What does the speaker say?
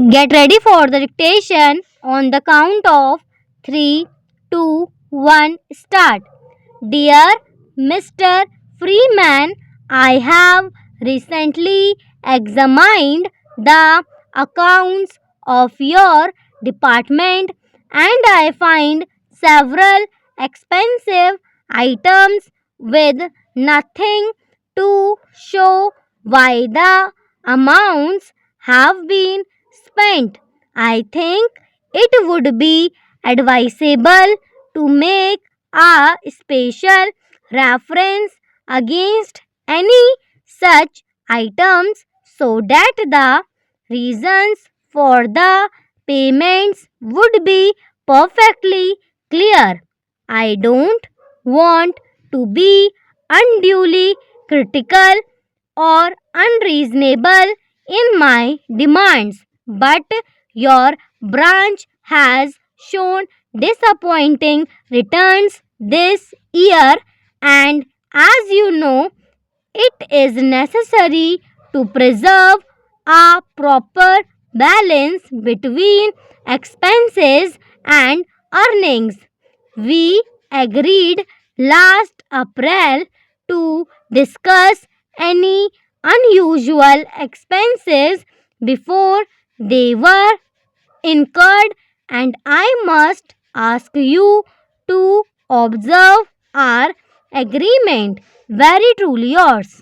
Get ready for the dictation on the count of 3, 2, 1, start. Dear Mr. Freeman, I have recently examined the accounts of your department and I find several expensive items with nothing to show why the amounts have been spent. I think it would be advisable to make a special reference against any such items so that the reasons for the payments would be perfectly clear. I don't want to be unduly critical or unreasonable in my demands, but your branch has shown disappointing returns this year, and as you know, it is necessary to preserve a proper balance between expenses and earnings. We agreed last April to discuss any unusual expenses before they were incurred, and I must ask you to observe our agreement. Very truly yours.